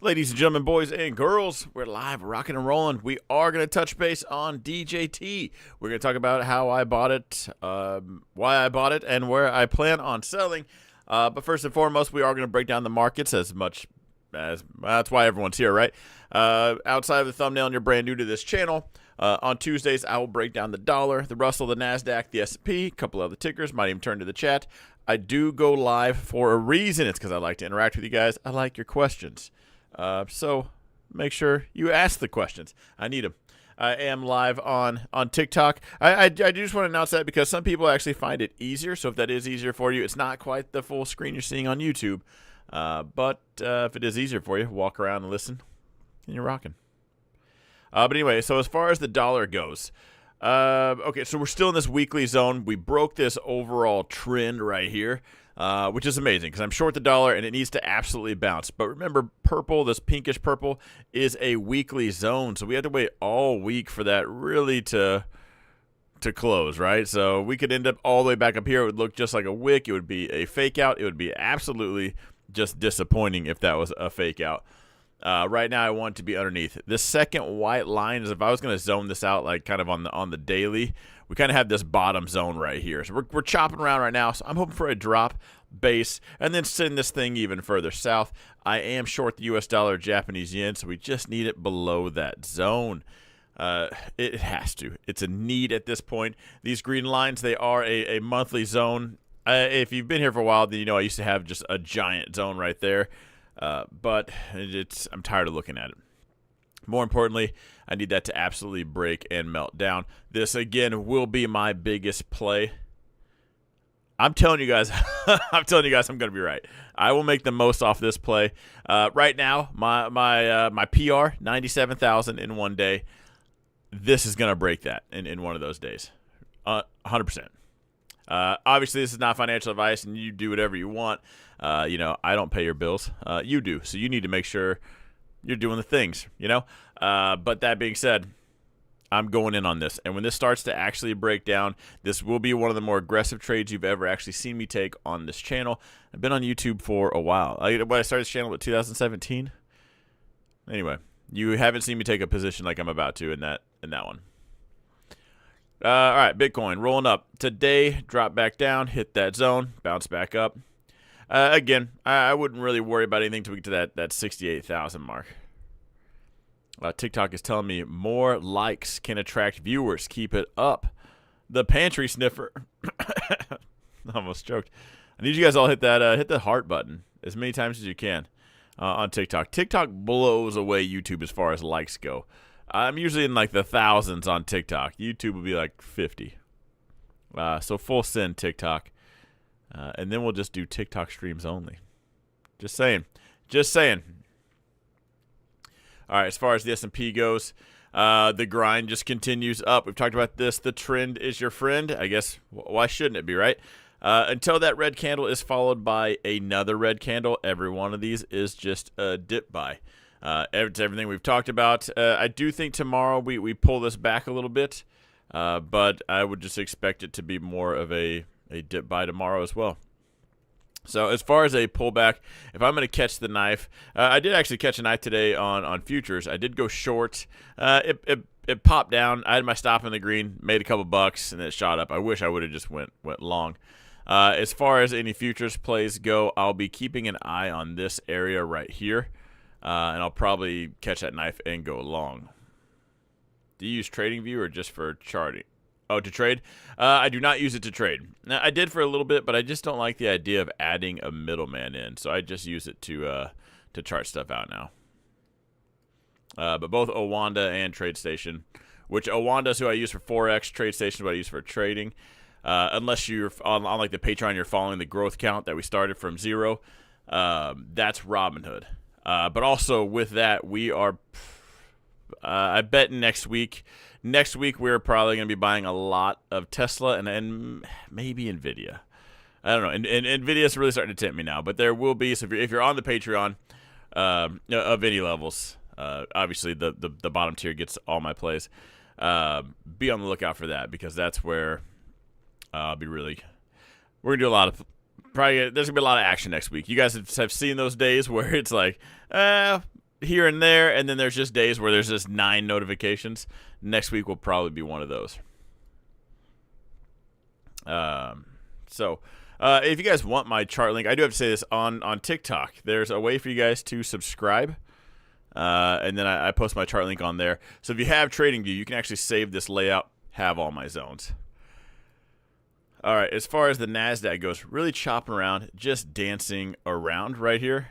Ladies and gentlemen, boys and girls, we're live, rocking and rolling. We are going to touch base on DJT. We're going to talk about how I bought it, why I bought it, and where I plan on selling. But first and foremost, we are going to break down the markets as much as that's why everyone's here, right? Outside of the thumbnail, and you're brand new to this channel, on Tuesdays, I will break down the dollar, the Russell, the NASDAQ, the S&P, a couple other tickers, might even turn to the chat. I do go live for a reason. It's because I like to interact with you guys. I like your questions. So make sure you ask the questions. I need them. I am live on TikTok. I just want to announce that because some people actually find it easier. So if that is easier for you, it's not quite the full screen you're seeing on YouTube. But if it is easier for you, walk around and listen, and you're rocking. But anyway, so as far as the dollar goes, okay, so we're still in this weekly zone. We broke this overall trend right here. Which is amazing because I'm short the dollar and it needs to absolutely bounce. But remember, purple, this pinkish purple, is a weekly zone. So we have to wait all week for that really to close, right? So we could end up all the way back up here. It would look just like a wick. It would be a fake out. It would be absolutely just disappointing if that was a fake out. Right now, I want it to be underneath. This second white line is if I was going to zone this out like kind of on the daily, we kind of have this bottom zone right here. So we're chopping around right now. So I'm hoping for a drop base and then send this thing even further south. I am short the US dollar, Japanese yen, so we just need it below that zone. It has to. It's a need at this point. These green lines, they are a monthly zone. If you've been here for a while, then you know I used to have just a giant zone right there. But I'm tired of looking at it. More importantly, I need that to absolutely break and melt down. This, again, will be my biggest play. I'm telling you guys, I'm going to be right. I will make the most off this play. Right now, my PR, 97,000 in one day. This is going to break that in one of those days. 100%. Obviously, this is not financial advice, and you do whatever you want. I don't pay your bills. You do, so you need to make sure you're doing the things, But that being said, I'm going in on this. And when this starts to actually break down, this will be one of the more aggressive trades you've ever actually seen me take on this channel. I've been on YouTube for a while. When I started this channel in 2017. Anyway, you haven't seen me take a position like I'm about to in that one. All right, Bitcoin rolling up. Today, drop back down, hit that zone, bounce back up. Again, I wouldn't really worry about anything until we get to that 68,000 mark. TikTok is telling me more likes can attract viewers. Keep it up. The pantry sniffer. Almost choked. I need you guys all hit the heart button as many times as you can on TikTok. TikTok blows away YouTube as far as likes go. I'm usually in like the thousands on TikTok. YouTube will be like 50. So full send TikTok. And then we'll just do TikTok streams only. Just saying. All right, as far as the S&P goes, the grind just continues up. We've talked about this. The trend is your friend. I guess, why shouldn't it be, right? Until that red candle is followed by another red candle, every one of these is just a dip buy. It's everything we've talked about. I do think tomorrow we pull this back a little bit, but I would just expect it to be more of a dip buy tomorrow as well. So as far as a pullback, if I'm going to catch the knife, I did actually catch a knife today on futures. I did go short. It popped down. I had my stop in the green, made a couple bucks, and it shot up. I wish I would have just went long. As far as any futures plays go, I'll be keeping an eye on this area right here, and I'll probably catch that knife and go long. Do you use TradingView or just for charting? Oh, to trade? I do not use it to trade. Now, I did for a little bit, but I just don't like the idea of adding a middleman in, so I just use it to chart stuff out now. But both Owanda and TradeStation, which Owanda is who I use for Forex, TradeStation is what I use for trading. Unless you're on like the Patreon, you're following the growth count that we started from 0. That's Robinhood. But also with that, we are, I bet next week we're probably going to be buying a lot of Tesla and maybe Nvidia. I don't know. And Nvidia's really starting to tempt me now. But there will be, so if you're on the Patreon of any levels, obviously the bottom tier gets all my plays. Be on the lookout for that because that's where I'll be really, we're going to do a lot of, probably there's going to be a lot of action next week. You guys have seen those days where it's like, here and there, and then there's just days where there's just 9 notifications. Next week will probably be one of those. If you guys want my chart link, I do have to say this on TikTok. There's a way for you guys to subscribe, and then I post my chart link on there. So if you have TradingView, you can actually save this layout, have all my zones. All right, as far as the NASDAQ goes, really chopping around, just dancing around right here.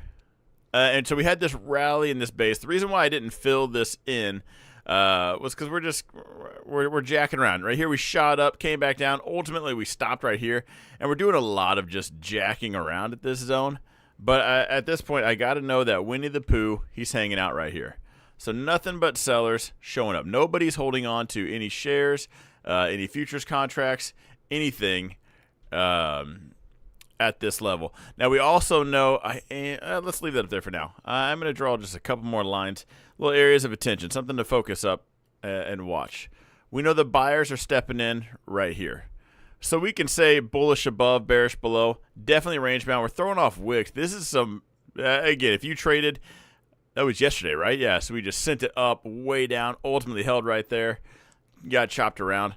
And so we had this rally in this base. The reason why I didn't fill this in was because we're jacking around. Right here we shot up, came back down. Ultimately, we stopped right here. And we're doing a lot of just jacking around at this zone. But at this point, I got to know that Winnie the Pooh, he's hanging out right here. So nothing but sellers showing up. Nobody's holding on to any shares, any futures contracts, anything at this level. Now we also know, let's leave that up there for now. I'm going to draw just a couple more lines, little areas of attention, something to focus up and watch. We know the buyers are stepping in right here. So we can say bullish above, bearish below, definitely range bound. We're throwing off wicks. This is some, again, if you traded, that was yesterday, right? Yeah, so we just sent it up, way down, ultimately held right there, got chopped around.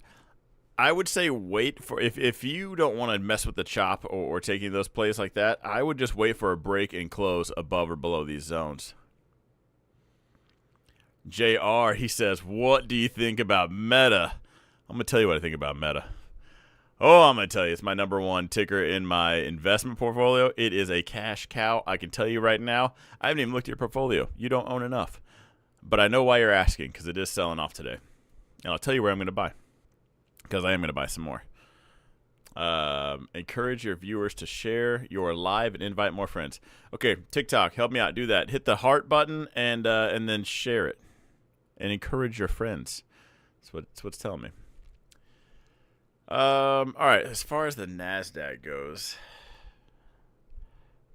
I would say wait for, if you don't want to mess with the chop or taking those plays like that, I would just wait for a break and close above or below these zones. JR, he says, what do you think about Meta? I'm going to tell you what I think about Meta. Oh, I'm going to tell you, it's my #1 ticker in my investment portfolio. It is a cash cow. I can tell you right now, I haven't even looked at your portfolio. You don't own enough. But I know why you're asking, because it is selling off today. And I'll tell you where I'm going to buy, because I am going to buy some more. Encourage your viewers to share your live and invite more friends. Okay, TikTok, help me out. Do that. Hit the heart button and then share it. And encourage your friends. That's what it's telling me. All right, as far as the NASDAQ goes,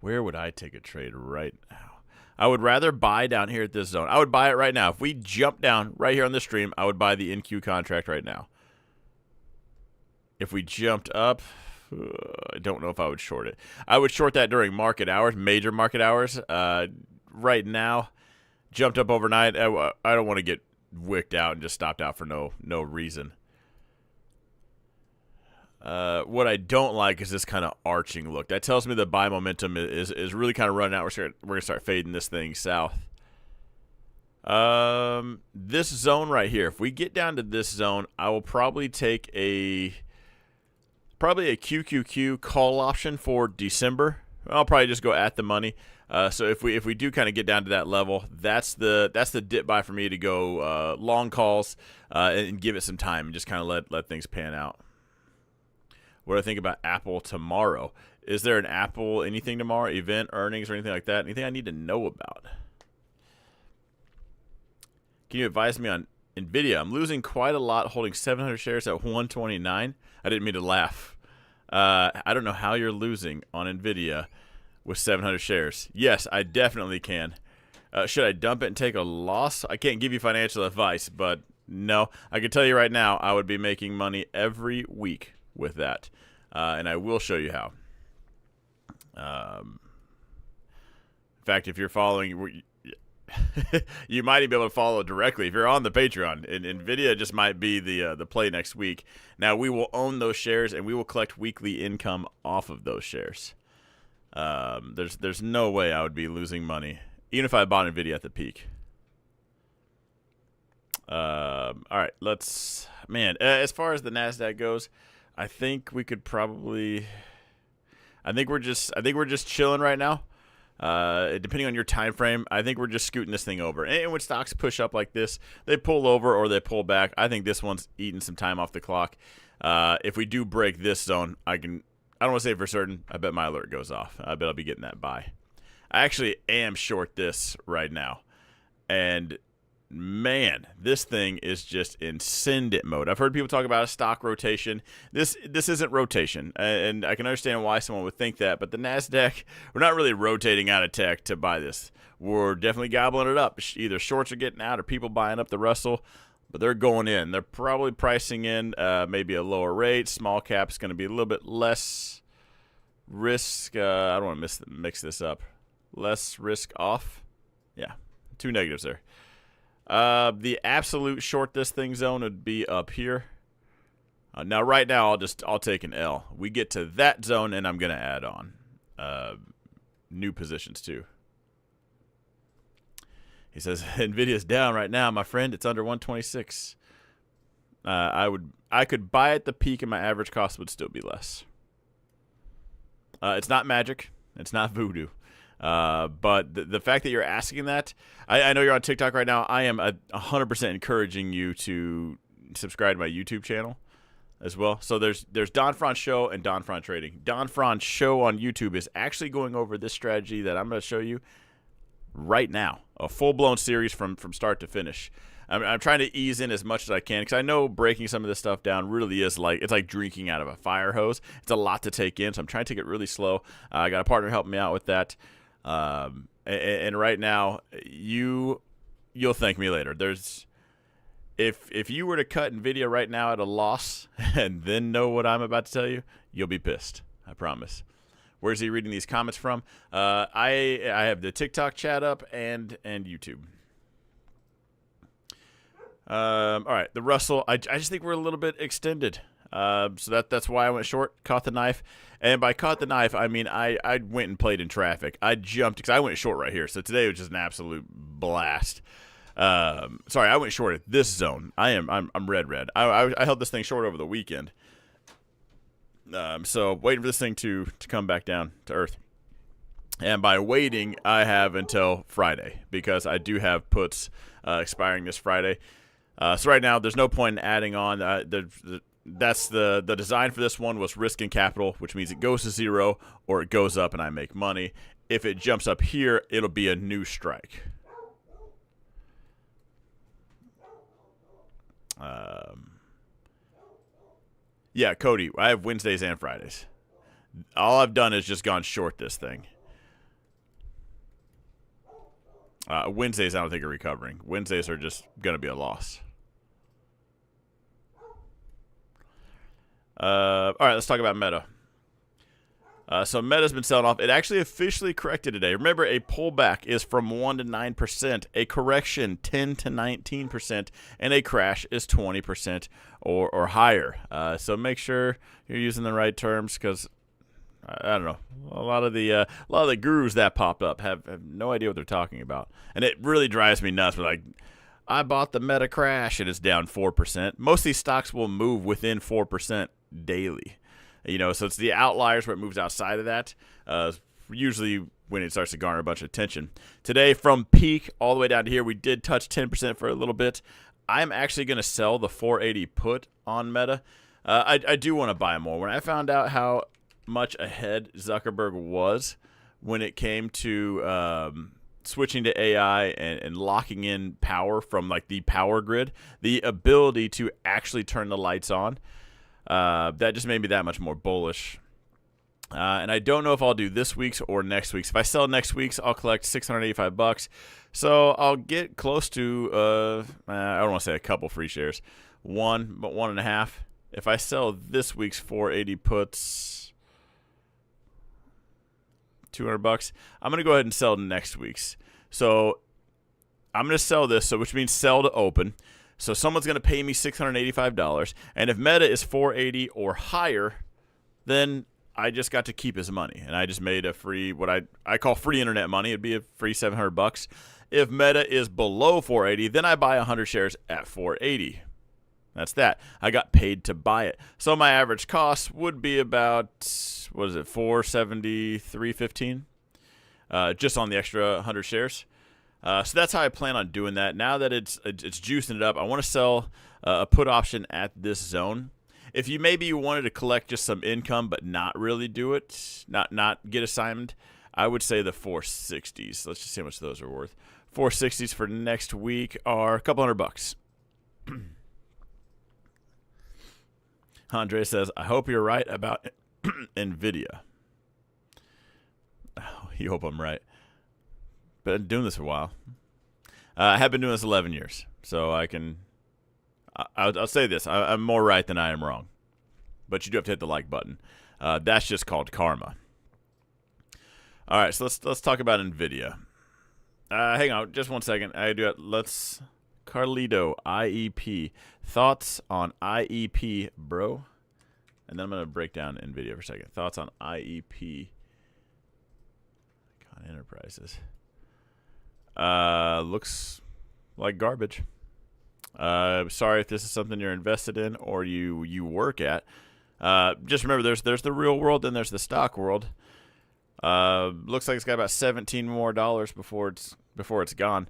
where would I take a trade right now? I would rather buy down here at this zone. I would buy it right now. If we jump down right here on the stream, I would buy the NQ contract right now. If we jumped up, I don't know if I would short it. I would short that during market hours, major market hours. Right now, jumped up overnight. I don't want to get wicked out and just stopped out for no reason. What I don't like is this kind of arching look. That tells me the buy momentum is really kind of running out. We're going to start fading this thing south. This zone right here, if we get down to this zone, I will probably take a QQQ call option for December. I'll probably just go at the money. So if we do kind of get down to that level, that's the dip buy for me to go long calls and give it some time and just kind of let things pan out. What do I think about Apple tomorrow? Is there an Apple anything tomorrow? Event, earnings, or anything like that? Anything I need to know about? Can you advise me on Nvidia? I'm losing quite a lot holding 700 shares at 129. I didn't mean to laugh. I don't know how you're losing on Nvidia with 700 shares. Yes, I definitely can. Should I dump it and take a loss? I can't give you financial advice, but no. I can tell you right now, I would be making money every week with that. And I will show you how. In fact, if you're following, you might even be able to follow directly if you're on the Patreon. And Nvidia just might be the play next week. Now we will own those shares and we will collect weekly income off of those shares. There's no way I would be losing money even if I bought Nvidia at the peak. All right, as far as the NASDAQ goes, I think we could probably. I think we're just chilling right now. Depending on your time frame, I think we're just scooting this thing over. And when stocks push up like this, they pull over or they pull back. I think this one's eating some time off the clock. If we do break this zone, I don't want to say for certain. I bet my alert goes off. I bet I'll be getting that buy. I actually am short this right now, and man, this thing is just in send it mode. I've heard people talk about a stock rotation. This isn't rotation, and I can understand why someone would think that, but the NASDAQ, we're not really rotating out of tech to buy this. We're definitely gobbling it up. Either shorts are getting out or people buying up the Russell, but they're going in. They're probably pricing in maybe a lower rate. Small cap is going to be a little bit less risk. I don't want to mix this up. Less risk off. Yeah. two negatives there. The absolute short this thing zone would be up here. Now, right now, I'll take an L. We get to that zone, and I'm gonna add on new positions too. He says Nvidia's down right now, my friend. It's under 126. I could buy at the peak, and my average cost would still be less. It's not magic. It's not voodoo. But the fact that you're asking that, I know you're on TikTok right now. I am 100% encouraging you to subscribe to my YouTube channel as well. So there's Don Franz Show and Don Franz Trading. Don Franz Show on YouTube is actually going over this strategy that I'm going to show you right now, a full-blown series from start to finish. I'm trying to ease in as much as I can because I know breaking some of this stuff down really is it's like drinking out of a fire hose. It's a lot to take in, so I'm trying to take it really slow. I got a partner helping me out with that. And right now, you'll thank me later. If you were to cut Nvidia right now at a loss and then know what I'm about to tell you, you'll be pissed. I promise. Where's he reading these comments from? I have the TikTok chat up and YouTube. All right, the Russell. I just think we're a little bit extended. So that's why I went short, caught the knife. And by caught the knife, I mean I went and played in traffic. I jumped because I went short right here. So today was just an absolute blast. Sorry, I went short at this zone. I'm red. I held this thing short over the weekend. So waiting for this thing to come back down to earth. And by waiting, I have until Friday because I do have puts expiring this Friday. So right now, there's no point in adding on. That's the design for this one was risk and capital, which means it goes to zero or it goes up and I make money. If it jumps up here, it'll be a new strike. Yeah, Cody, I have Wednesdays and Fridays. All I've done is just gone short this thing. Wednesdays, I don't think are recovering. Wednesdays are just going to be a loss. All right, let's talk about Meta. So Meta's been selling off. It actually officially corrected today. Remember, a pullback is from 1 to 9%, a correction 10 to 19%, and a crash is 20% or higher. So make sure you're using the right terms because I don't know. A lot of the gurus that popped up have no idea what they're talking about, and it really drives me nuts. We're like, I bought the Meta crash and it's down 4%. Most of these stocks will move within 4% daily. So it's the outliers where it moves outside of that. Usually when it starts to garner a bunch of attention. Today, from peak all the way down to here, we did touch 10% for a little bit. I'm actually going to sell the 480 put on Meta. I do want to buy more. When I found out how much ahead Zuckerberg was when it came to switching to AI and locking in power from like the power grid, the ability to actually turn the lights on, that just made me that much more bullish. And I don't know if I'll do this week's or next week's. If I sell next week's, I'll collect $685. So I'll get close to, I don't want to say a couple free shares, but 1.5. If I sell this week's 480 puts, $200, I'm going to go ahead and sell next week's. So I'm going to sell this, which means sell to open. So someone's going to pay me $685. And if Meta is 480 or higher, then I just got to keep his money. And I just made a free, what I call free internet money. It'd be a free $700. If Meta is below 480, then I buy 100 shares at 480. That's that. I got paid to buy it. So my average cost would be about, what is it, $470, $315, just on the extra 100 shares. So that's how I plan on doing that. Now that it's juicing it up, I want to sell a put option at this zone. If you wanted to collect just some income but not really do it, not get assignment, I would say the 460s. Let's just see how much those are worth. 460s for next week are a couple $100. Andre says, I hope you're right about Nvidia. Oh, you hope I'm right. Been doing this for a while. I have been doing this 11 years, so I'll say this. I'm more right than I am wrong. But you do have to hit the like button. That's just called karma. All right, so let's talk about Nvidia. Hang on, just 1 second. I do it. Let's Carlito IEP. Thoughts on IEP, bro? And then I'm gonna break down Nvidia for a second. Thoughts on IEP. Icon Enterprises. Looks like garbage. Sorry if this is something you're invested in or you work at. Just remember, there's the real world and there's the stock world. Looks like it's got about $17 more before it's gone.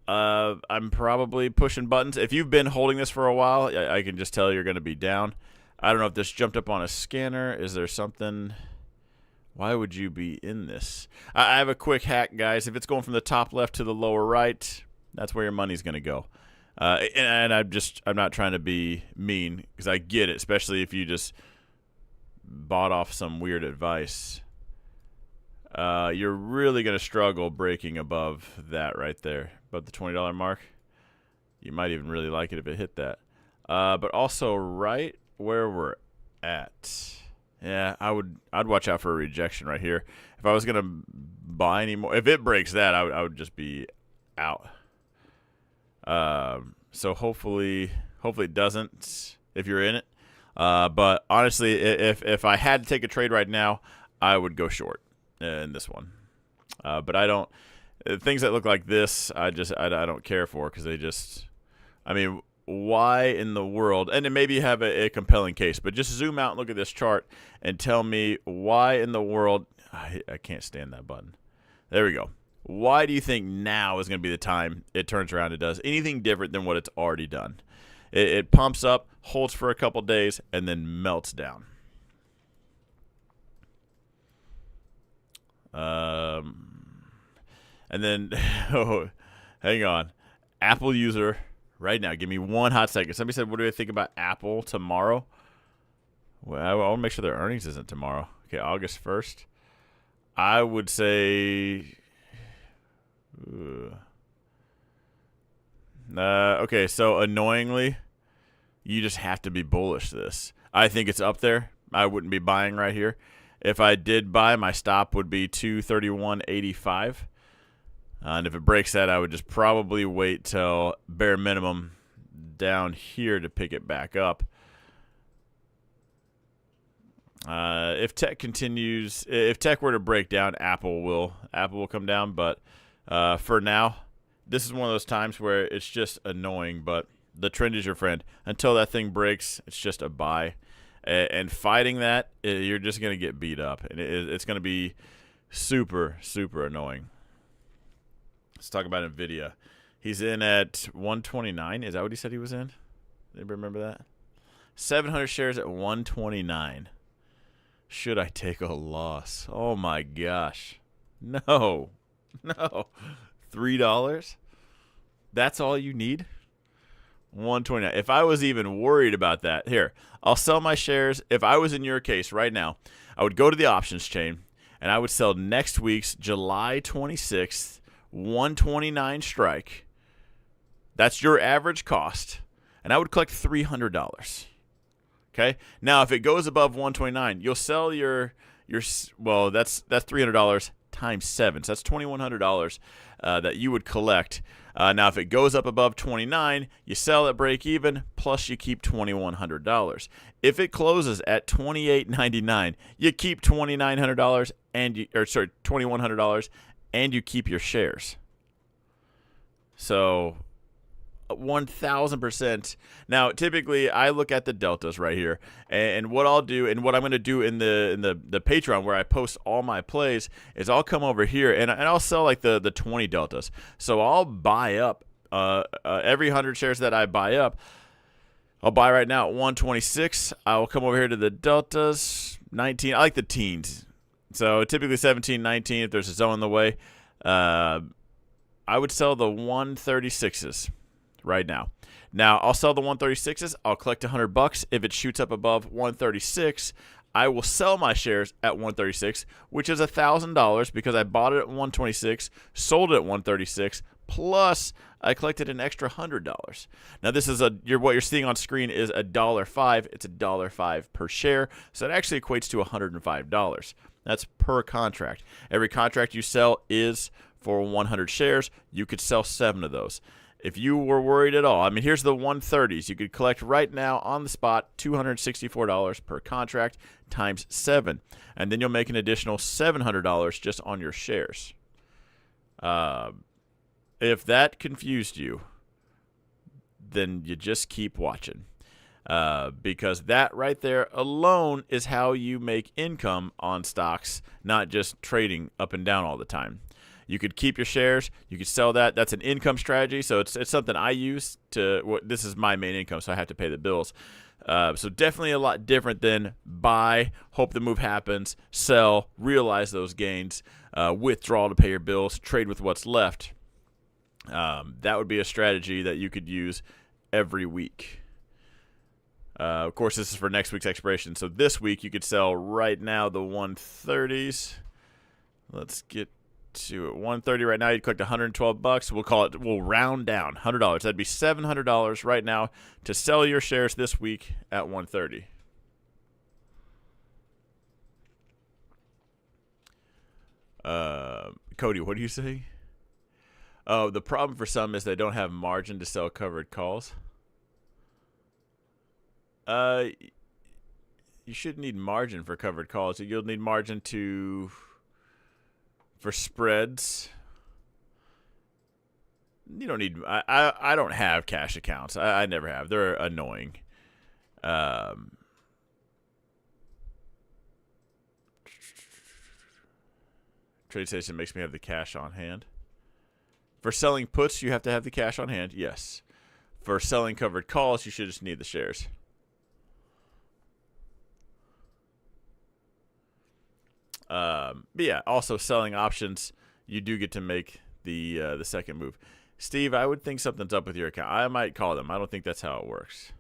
I'm probably pushing buttons. If you've been holding this for a while, I can just tell you're going to be down. I don't know if this jumped up on a scanner. Is there something? Why would you be in this? I have a quick hack, guys. If it's going from the top left to the lower right, that's where your money's going to go. And I'm not trying to be mean because I get it, especially if you just bought off some weird advice. You're really going to struggle breaking above that right there, above the $20 mark. You might even really like it if it hit that. But also right where we're at. Yeah, I'd watch out for a rejection right here. If I was going to buy any more, if it breaks that, I would just be out. So hopefully it doesn't if you're in it. But honestly, if I had to take a trade right now, I would go short in this one. But I don't, things that look like this, I don't care for because they just, I mean, why in the world, and then maybe you have a compelling case, but just zoom out and look at this chart and tell me why in the world, I can't stand that button. There we go. Why do you think now is going to be the time it turns around and does anything different than what it's already done? It pumps up, holds for a couple days, and then melts down. And then, oh, hang on. Apple user right now. Give me 1 hot second. Somebody said, what do I think about Apple tomorrow? Well, I want to make sure their earnings isn't tomorrow. Okay, August 1st. I would say... okay, so annoyingly, you just have to be bullish this. I think it's up there. I wouldn't be buying right here. If I did buy, my stop would be 231.85. And if it breaks that, I would just probably wait till bare minimum down here to pick it back up. If tech continues, if tech were to break down, Apple will come down. But for now, this is one of those times where it's just annoying. But the trend is your friend. Until that thing breaks, it's just a buy. And fighting that, you're just going to get beat up. And it's going to be super, super annoying. Let's talk about Nvidia. He's in at 129. Is that what he said he was in? Anybody remember that? 700 shares at 129. Should I take a loss? Oh, my gosh. No. $3? That's all you need? 129. If I was even worried about that, here, I'll sell my shares. If I was in your case right now, I would go to the options chain, and I would sell next week's July 26th 129 strike. That's your average cost, and I would collect $300. Okay? Now, if it goes above 129, you'll sell your well, that's $300 times 7. So that's $2,100 that you would collect. Now, if it goes up above 29, you sell at break even, plus you keep $2,100. If it closes at $28.99, you keep $2,100 $2,100, and you keep your shares. So 1,000%. Now, typically, I look at the deltas right here, and what I'll do, and what I'm going to do in the Patreon where I post all my plays, is I'll come over here and I'll sell like the 20 deltas. So I'll buy up every 100 shares that I buy up. I'll buy right now at 126. I will come over here to the deltas, 19. I like the teens. So typically 17, 19 if there's a zone in the way. I would sell the 136s right now. Now, I'll sell the 136s. I'll collect $100. If it shoots up above 136, I will sell my shares at 136, which is $1,000 because I bought it at 126, sold it at 136, plus I collected an extra $100. Now, this is what you're seeing on screen is $1.05. It's $1.05 per share, so it actually equates to $105. That's per contract. Every contract you sell is for 100 shares, you could sell 7 of those. If you were worried at all, I mean, here's the 130s. You could collect right now on the spot $264 per contract times 7. And then you'll make an additional $700 just on your shares. If that confused you, then you just keep watching. Because that right there alone is how you make income on stocks, not just trading up and down all the time. You could keep your shares. You could sell that. That's an income strategy. So it's something I use to. This is my main income, so I have to pay the bills. So definitely a lot different than buy, hope the move happens, sell, realize those gains, withdraw to pay your bills, trade with what's left. That would be a strategy that you could use every week. Of course, this is for next week's expiration. So this week you could sell right now the 130s. Let's get to it. 130 right now. You'd collect $112. We'll call it. We'll round down $100. That'd be $700 right now to sell your shares this week at 130. Cody, what do you say? Oh, the problem for some is they don't have margin to sell covered calls. You shouldn't need margin for covered calls. You'll need margin for spreads. You don't need. I don't have cash accounts. I never have. They're annoying. Trade station makes me have the cash on hand. For selling puts, you have to have the cash on hand. Yes. For selling covered calls, you should just need the shares. But yeah, also selling options, you do get to make the second move. Steve, I would think something's up with your account. I might call them. I don't think that's how it works.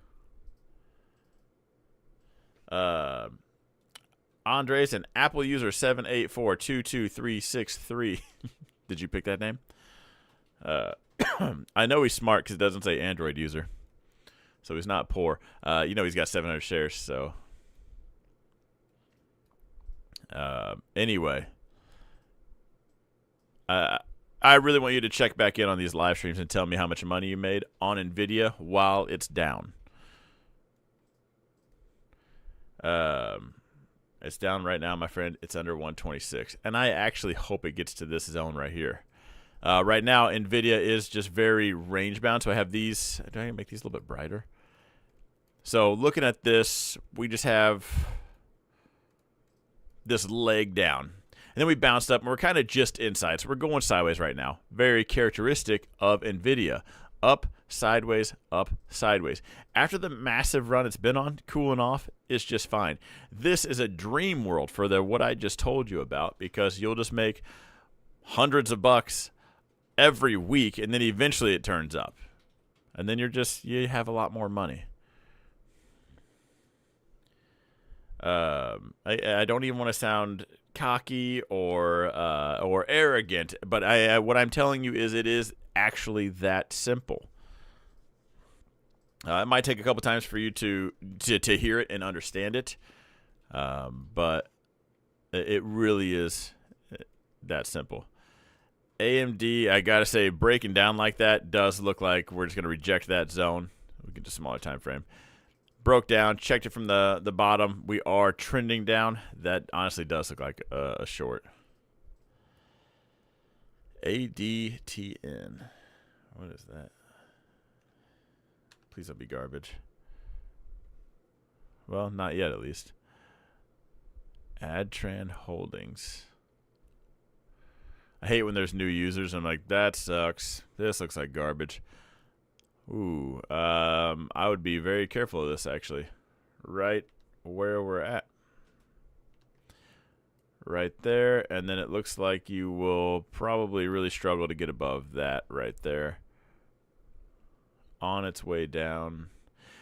Andres, an Apple user 784222363. Did you pick that name? I know he's smart because it doesn't say Android user, so he's not poor. He's got 700 shares, so. Anyway, I really want you to check back in on these live streams and tell me how much money you made on Nvidia while it's down. It's down right now, my friend. It's under 126, and I actually hope it gets to this zone right here. Right now, Nvidia is just very range bound, so I have these. Do I make these a little bit brighter? So looking at this, we just have this leg down, and then we bounced up, and we're kind of just inside, so we're going sideways right now. Very characteristic of Nvidia. Up, sideways, up, sideways. After the massive run it's been on, cooling off is just fine. This is a dream world for what I just told you about, because you'll just make hundreds of bucks every week, and then eventually it turns up, and then you have a lot more money. I don't even want to sound cocky or arrogant, but what I'm telling you is it is actually that simple. It might take a couple times for you to hear it and understand it, but it really is that simple. AMD, I gotta say, breaking down like that does look like we're just gonna reject that zone. We'll get a smaller time frame. Broke down, checked it from the bottom. We are trending down. That honestly does look like a short. ADTN. What is that? Please don't be garbage. Well, not yet at least. Adtran Holdings. I hate when there's new users. I'm like, that sucks. This looks like garbage. Ooh, I would be very careful of this, actually. Right where we're at. Right there, and then it looks like you will probably really struggle to get above that right there. On its way down.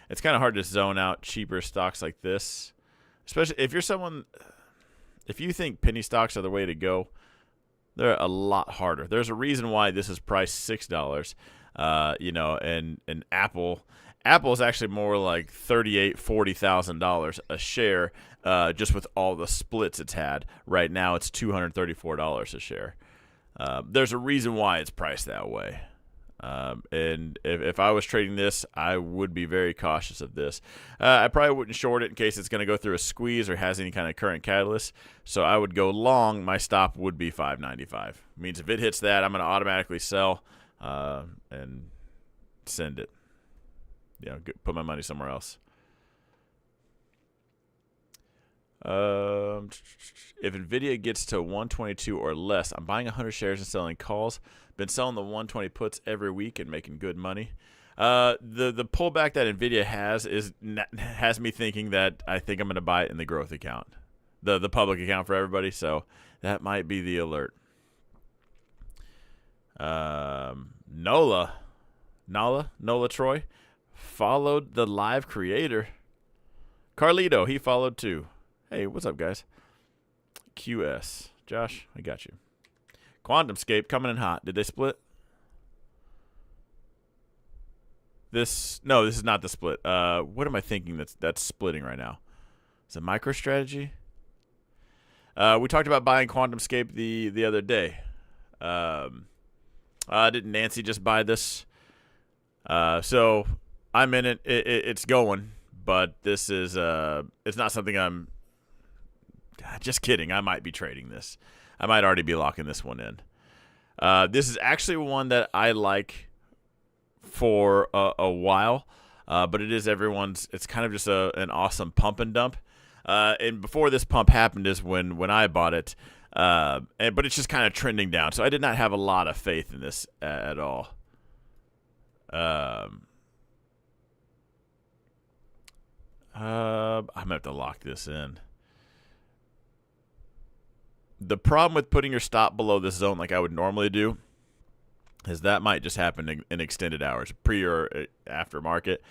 It's kind of hard to zone out cheaper stocks like this. Especially if you're someone, if you think penny stocks are the way to go, they're a lot harder. There's a reason why this is priced $6. And Apple is actually more like $40,000 a share, just with all the splits it's had. Right now, it's $234 a share. There's a reason why it's priced that way. And if I was trading this, I would be very cautious of this. I probably wouldn't short it in case it's going to go through a squeeze or has any kind of current catalyst. So I would go long. My stop would be 595. Means if it hits that, I'm going to automatically sell and send it. Put my money somewhere else. If Nvidia gets to 122 or less, I'm buying 100 shares and selling calls. Been selling the 120 puts every week and making good money. The pullback that Nvidia has me thinking that I think I'm going to buy it in the growth account, the public account for everybody. So that might be the alert. Nola Troy followed the live creator. Carlito, he followed too. Hey, what's up, guys? QS. Josh, I got you. QuantumScape coming in hot. Did they split? No, this is not the split. What am I thinking that's splitting right now? Is it MicroStrategy? We talked about buying QuantumScape the other day. Didn't Nancy just buy this? So I'm in it. It's going, but this is it's not something I'm. Just kidding. I might be trading this. I might already be locking this one in. This is actually one that I like for a while, but it is everyone's. It's kind of just an awesome pump and dump. And before this pump happened is when I bought it. But it's just kind of trending down. So I did not have a lot of faith in this at all. I'm going to have to lock this in. The problem with putting your stop below this zone like I would normally do is that might just happen in extended hours, pre or after market.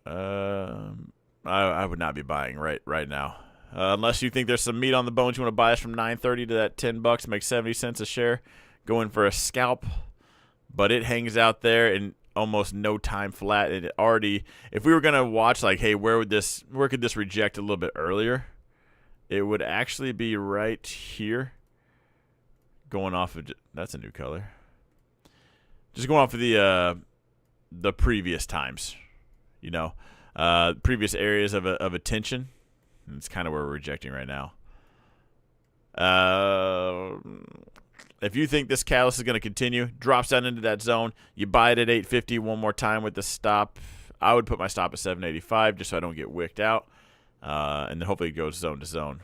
I would not be buying right now. Unless you think there's some meat on the bones, you want to buy us from $9.30 to that $10, make 70 cents a share, going for a scalp. But it hangs out there in almost no time flat. And it already, if we were gonna watch like, hey, where could this reject a little bit earlier? It would actually be right here. Going off of that's a new color. Just going off of the previous times, previous areas of attention. It's kind of where we're rejecting right now. If you think this catalyst is going to continue, drops down into that zone, you buy it at 850 one more time with the stop. I would put my stop at 785 just so I don't get wicked out. And then hopefully it goes zone to zone.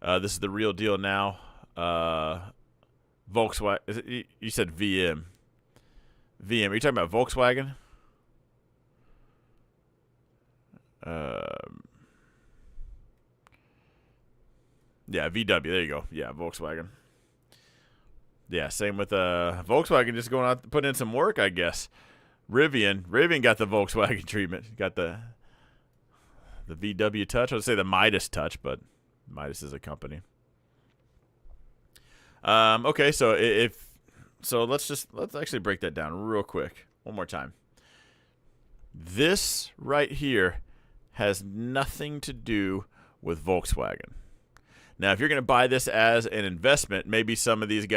This is the real deal now. Volkswagen. You said VM. VM. Are you talking about Volkswagen? Yeah, VW. There you go. Yeah, Volkswagen. Yeah, same with Volkswagen just going out putting in some work, I guess. Rivian got the Volkswagen treatment. Got the VW touch. I would say the Midas touch, but Midas is a company. Okay, so let's actually break that down real quick one more time. This right here has nothing to do with Volkswagen. Now, if you're going to buy this as an investment, maybe some of these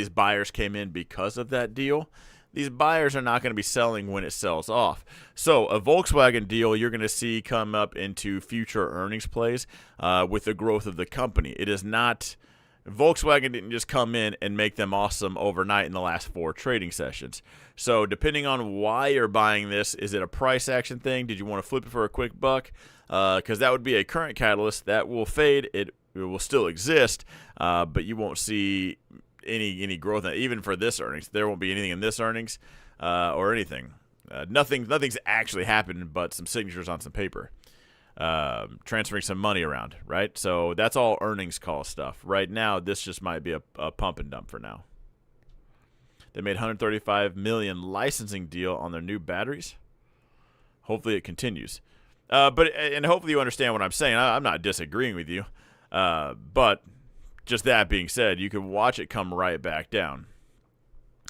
buyers came in because of that deal. These buyers are not going to be selling when it sells off. So a Volkswagen deal you're going to see come up into future earnings plays with the growth of the company. It is not – Volkswagen didn't just come in and make them awesome overnight in the last 4 trading sessions. So depending on why you're buying this, is it a price action thing? Did you want to flip it for a quick buck? Because that would be a current catalyst that will fade. It will still exist, but you won't see – any growth even for this earnings. There won't be anything in this earnings or anything. Nothing's actually happened but some signatures on some paper, transferring some money around, right? So that's all earnings call stuff. Right now, this just might be a pump and dump for now. They made $135 million licensing deal on their new batteries. Hopefully it continues. But hopefully you understand what I'm saying. I'm not disagreeing with you, but just that being said, you can watch it come right back down.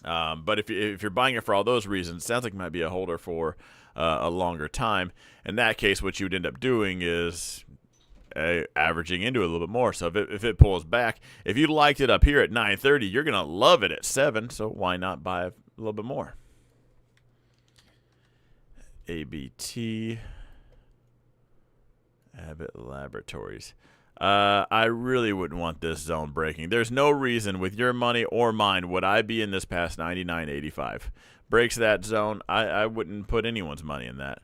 But if you're buying it for all those reasons, it sounds like it might be a holder for a longer time. In that case, what you would end up doing is averaging into it a little bit more. So if it pulls back, if you liked it up here at 930, you're going to love it at 7. So why not buy a little bit more? ABT, Abbott Laboratories. I really wouldn't want this zone breaking. There's no reason with your money or mine would I be in this past 99.85. Breaks that zone, I wouldn't put anyone's money in that.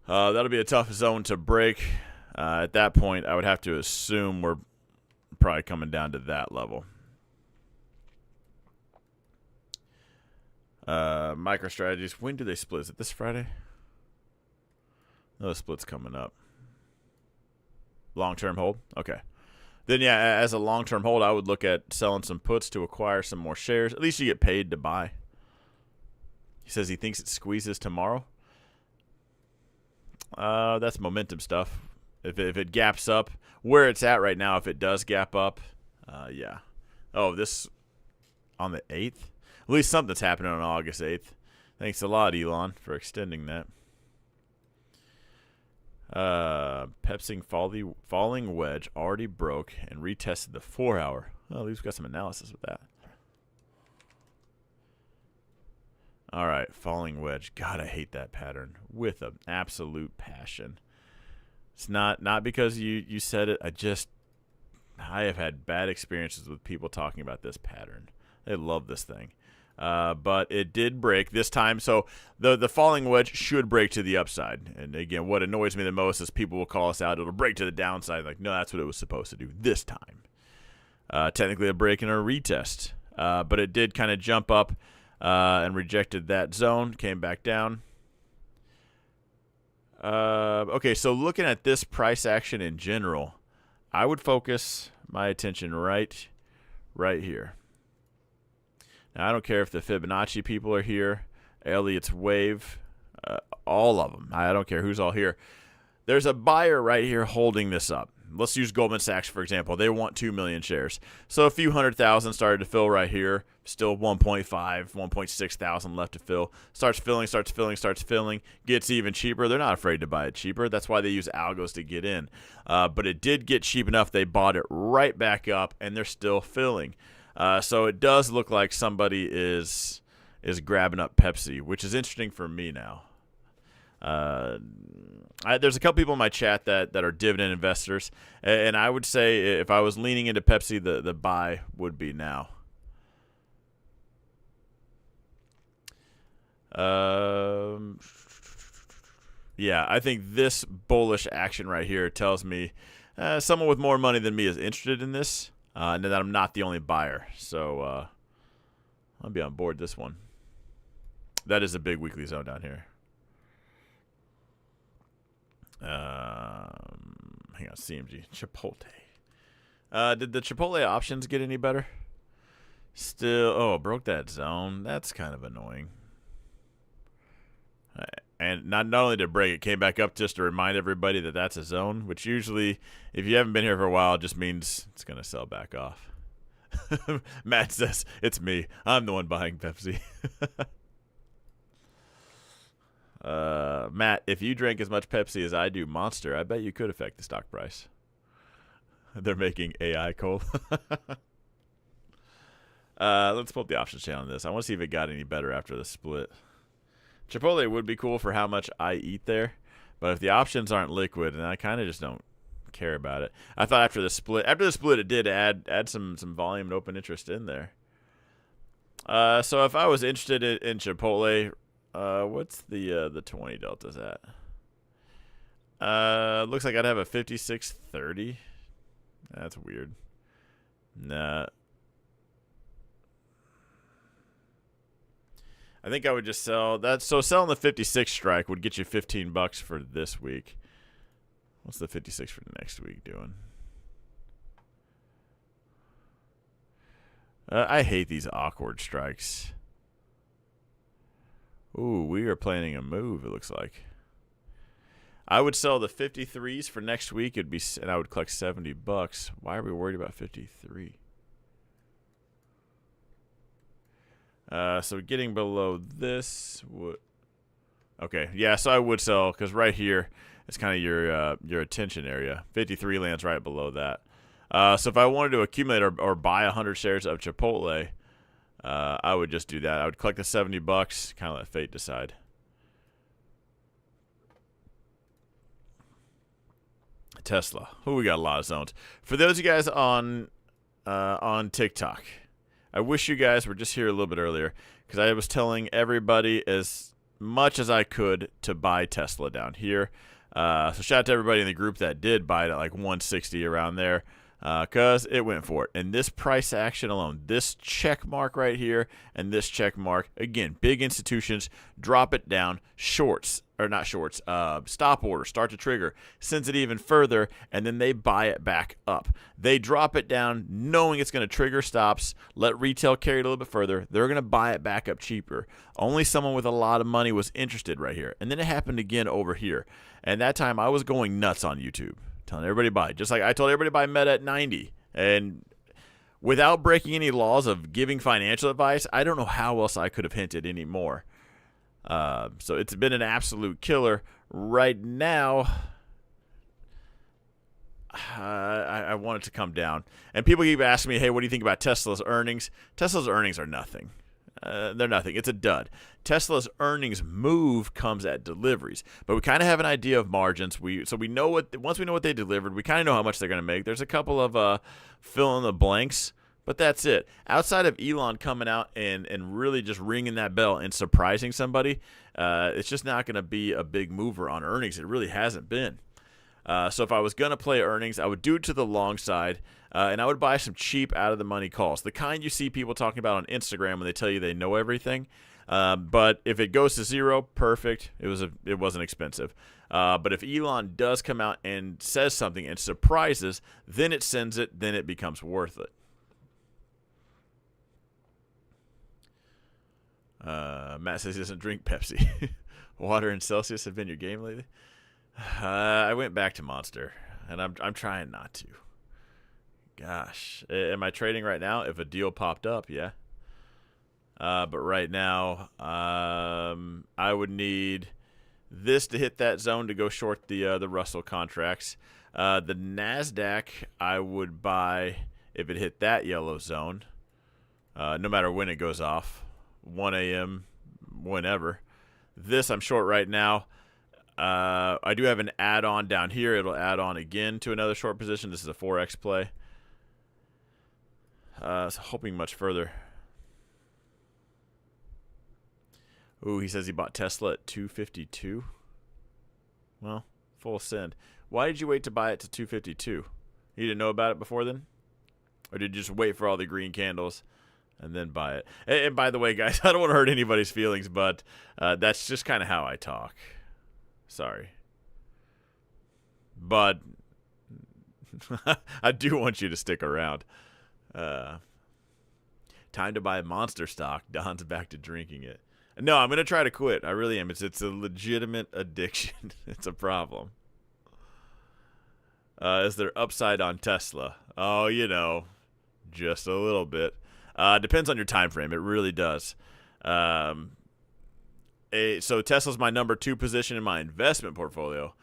That'll be a tough zone to break. At that point, I would have to assume we're probably coming down to that level. MicroStrategies, when do they split? Is it this Friday? No, the split's coming up. Long-term hold? Okay. Then, yeah, as a long-term hold, I would look at selling some puts to acquire some more shares. At least you get paid to buy. He says he thinks it squeezes tomorrow. That's momentum stuff. If it gaps up, where it's at right now, if it does gap up, yeah. Oh, this on the 8th? At least something's happening on August 8th. Thanks a lot, Elon, for extending that. Pepsi falling wedge already broke and retested the 4-hour. Well, at least we've got some analysis with that. All right, falling wedge. God, I hate that pattern with an absolute passion. It's not because you said it. I have had bad experiences with people talking about this pattern. They love this thing. But it did break this time. So the falling wedge should break to the upside. And again, what annoys me the most is people will call us out. It'll break to the downside. Like, no, that's what it was supposed to do this time. Technically a break and a retest. But it did kind of jump up and rejected that zone. Came back down. Okay, so looking at this price action in general, I would focus my attention right here. Now, I don't care if the Fibonacci people are here, Elliot's Wave, all of them. I don't care who's all here. There's a buyer right here holding this up. Let's use Goldman Sachs, for example. They want 2 million shares. So a few 100,000 started to fill right here. Still 1.5, 1.6 thousand left to fill. Starts filling. Gets even cheaper. They're not afraid to buy it cheaper. That's why they use algos to get in. But it did get cheap enough. They bought it right back up, and they're still filling. So it does look like somebody is grabbing up Pepsi, which is interesting for me now. There's a couple people in my chat that are dividend investors, and I would say if I was leaning into Pepsi, the buy would be now. Yeah, I think this bullish action right here tells me someone with more money than me is interested in this, and that I'm not the only buyer. So I'll be on board this one. That is a big weekly zone down here. Hang on, CMG. Chipotle. Did the Chipotle options get any better? Still, broke that zone. That's kind of annoying. And not only did it break, it came back up just to remind everybody that that's a zone, which usually, if you haven't been here for a while, just means it's going to sell back off. Matt says, it's me. I'm the one buying Pepsi. Matt, if you drank as much Pepsi as I do Monster, I bet you could affect the stock price. They're making AI cold. Let's pull up the options channel on this. I want to see if it got any better after the split. Chipotle would be cool for how much I eat there, but if the options aren't liquid, and I kind of just don't care about it. I thought after the split, it did add some volume and open interest in there. So if I was interested in Chipotle, what's the 20 deltas at? Looks like I'd have a 56.30. That's weird. Nah. I think I would just sell that. So selling the 56 strike would get you $15 for this week. What's the 56 for next week doing? I hate these awkward strikes. Ooh, we are planning a move, it looks like. I would sell the 53s for next week. And I would collect $70. Why are we worried about 53? So getting below this would... Okay, yeah, so I would sell because right here is kind of your attention area. 53 lands right below that. So if I wanted to accumulate or buy 100 shares of Chipotle, I would just do that. I would collect the $70, kind of let fate decide. Tesla. Oh, we got a lot of zones. For those of you guys on TikTok, I wish you guys were just here a little bit earlier because I was telling everybody as much as I could to buy Tesla down here. So shout out to everybody in the group that did buy it at like 160 around there. Because it went for it. And this price action alone, this check mark right here and this check mark, again, big institutions drop it down, shorts, or not shorts, stop order, start to trigger, sends it even further, and then they buy it back up. They drop it down knowing it's going to trigger stops, let retail carry it a little bit further. They're going to buy it back up cheaper. Only someone with a lot of money was interested right here. And then it happened again over here. And that time I was going nuts on YouTube. Telling everybody to buy. Just like I told everybody to buy Meta at 90. And without breaking any laws of giving financial advice, I don't know how else I could have hinted any more. So it's been an absolute killer. Right now, I want it to come down. And people keep asking me, hey, what do you think about Tesla's earnings? Tesla's earnings are nothing. They're nothing. It's a dud. Tesla's earnings move comes at deliveries, but we kind of have an idea of margins. So we know once we know what they delivered, we kind of know how much they're going to make. There's a couple of fill in the blanks, but that's it. Outside of Elon coming out and really just ringing that bell and surprising somebody, it's just not going to be a big mover on earnings. It really hasn't been. So if I was going to play earnings, I would do it to the long side, and I would buy some cheap out-of-the-money calls, the kind you see people talking about on Instagram when they tell you they know everything. But if it goes to zero, perfect. It wasn't expensive. But if Elon does come out and says something and surprises, then it sends it, then it becomes worth it. Matt says he doesn't drink Pepsi. Water and Celsius have been your game lately? I went back to Monster, and I'm trying not to. Gosh, am I trading right now? If a deal popped up, yeah. But right now, I would need this to hit that zone to go short the Russell contracts. The NASDAQ I would buy if it hit that yellow zone, no matter when it goes off, 1 a.m., whenever. This I'm short right now. I do have an add-on down here. It'll add on again to another short position. This is a 4x play. So hoping much further. Ooh, he says he bought Tesla at 252. Well, full send. Why did you wait to buy it to 252? You didn't know about it before then? Or did you just wait for all the green candles and then buy it? And by the way, guys, I don't want to hurt anybody's feelings, but that's just kind of how I talk. Sorry. But I do want you to stick around. Time to buy Monster stock. Don's back to drinking it. No, I'm going to try to quit. I really am. It's a legitimate addiction. It's a problem. Is there upside on Tesla? Oh, just a little bit. Depends on your time frame. It really does. So Tesla's my number 2 position in my investment portfolio.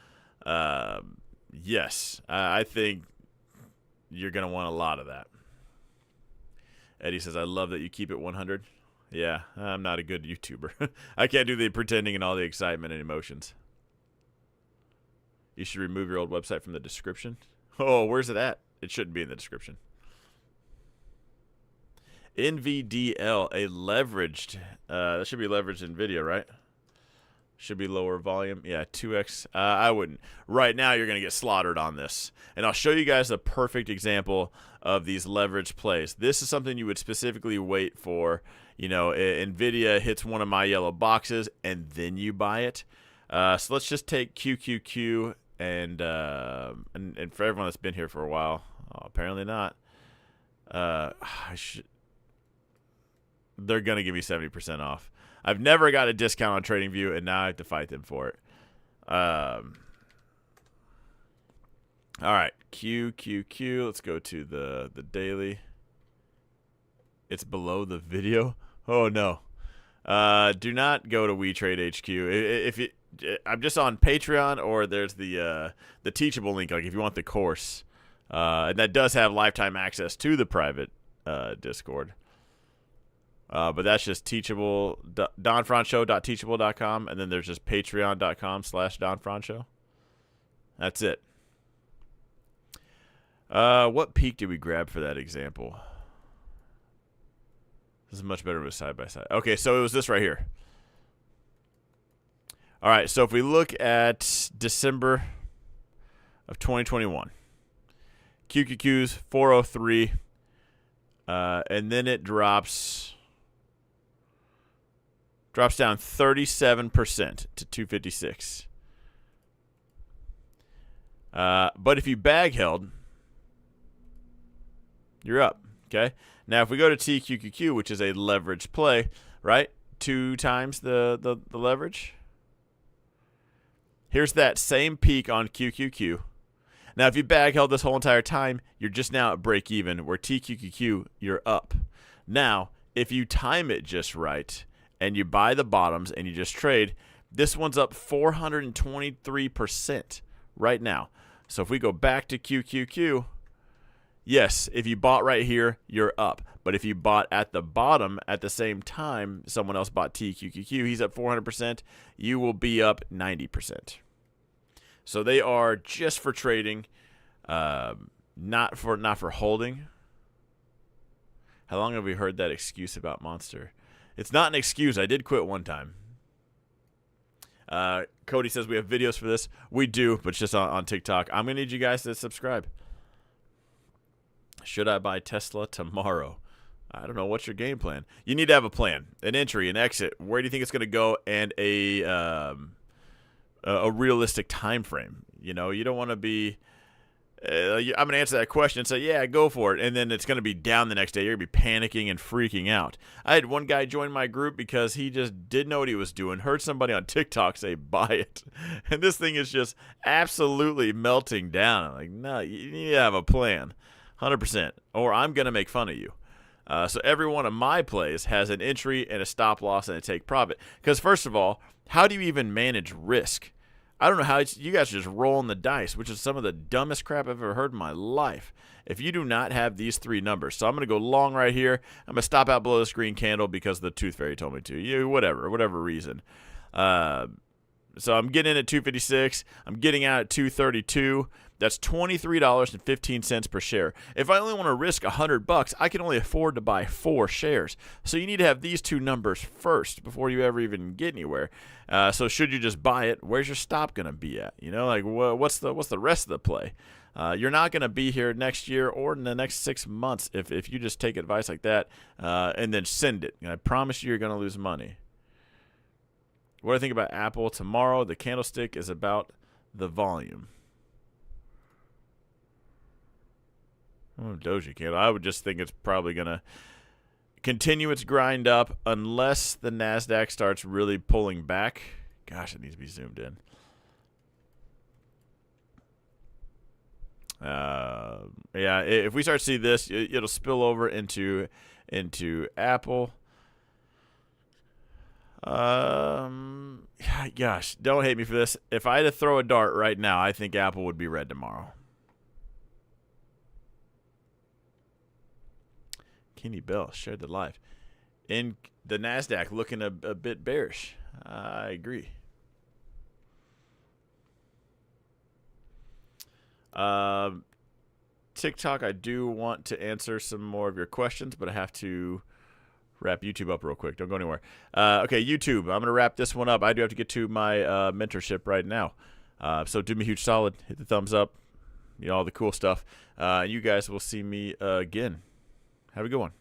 Yes, I think you're going to want a lot of that. Eddie says, I love that you keep it 100. Yeah, I'm not a good YouTuber. I can't do the pretending and all the excitement and emotions. You should remove your old website from the description. Oh, where's it at? It shouldn't be in the description. NVDL, a leveraged, that should be leveraged Nvidia, right? Should be lower volume. Yeah, 2x. I wouldn't. Right now, you're going to get slaughtered on this. And I'll show you guys a perfect example of these leverage plays. This is something you would specifically wait for. Nvidia hits one of my yellow boxes, and then you buy it. So let's just take QQQ, and for everyone that's been here for a while, apparently not. They're going to give me 70% off. I've never got a discount on TradingView, and now I have to fight them for it. All right, QQQ. Let's go to the daily. It's below the video. Oh, no. Do not go to WeTrade HQ. If you, I'm just on Patreon, or there's the Teachable link. Like if you want the course, and that does have lifetime access to the private Discord. But that's just Teachable, DonFranchot.teachable.com, and then there's just Patreon.com/DonFranchot. That's it. What peak did we grab for that example? This is much better with side by side. Okay, so it was this right here. All right, so if we look at December of 2021, QQQ's 403, and then it drops down 37% to 256. But if you bag held, you're up. Okay. Now, if we go to TQQQ, which is a leverage play, right? 2 times the leverage. Here's that same peak on QQQ. Now, if you bag held this whole entire time, you're just now at break even. Where TQQQ, you're up. Now, if you time it just right and you buy the bottoms and you just trade, this one's up 423% right now. So if we go back to QQQ, yes, if you bought right here, you're up. But if you bought at the bottom at the same time someone else bought TQQQ, he's up 400%, you will be up 90%. So they are just for trading, not for holding. How long have we heard that excuse about Monster? It's not an excuse. I did quit one time. Cody says we have videos for this. We do, but it's just on TikTok. I'm going to need you guys to subscribe. Should I buy Tesla tomorrow? I don't know. What's your game plan? You need to have a plan, an entry, an exit. Where do you think it's going to go, and a realistic time frame? You know, you don't want to be I'm going to answer that question and say, yeah, go for it. And then it's going to be down the next day. You're going to be panicking and freaking out. I had one guy join my group because he just didn't know what he was doing. Heard somebody on TikTok say, buy it. And this thing is just absolutely melting down. I'm like, no, you need to have a plan. 100%. Or I'm going to make fun of you. So every one of my plays has an entry and a stop loss and a take profit. Because first of all, how do you even manage risk? I don't know how you guys are just rolling the dice, which is some of the dumbest crap I've ever heard in my life. If you do not have these 3 numbers, so I'm going to go long right here. I'm going to stop out below this green candle because the tooth fairy told me to. Whatever reason. So I'm getting in at 256. I'm getting out at 232. That's $23.15 per share. If I only want to risk $100, I can only afford to buy 4 shares. So you need to have these 2 numbers first before you ever even get anywhere. So should you just buy it, where's your stop going to be at? You know, like what's the rest of the play? You're not going to be here next year or in the next 6 months if you just take advice like that and then send it. And I promise you're going to lose money. What do I think about Apple tomorrow? The candlestick is about the volume. Doji candle. I would just think it's probably going to continue its grind up unless the NASDAQ starts really pulling back. Gosh, it needs to be zoomed in. Yeah, if we start to see this, it'll spill over into Apple. Gosh, don't hate me for this. If I had to throw a dart right now, I think Apple would be red tomorrow. Kenny Bell shared the live. In the NASDAQ looking a bit bearish. I agree. TikTok, I do want to answer some more of your questions, but I have to wrap YouTube up real quick. Don't go anywhere. Okay, YouTube, I'm going to wrap this one up. I do have to get to my mentorship right now. So do me a huge solid. Hit the thumbs up. You know, all the cool stuff. You guys will see me again. Have a good one.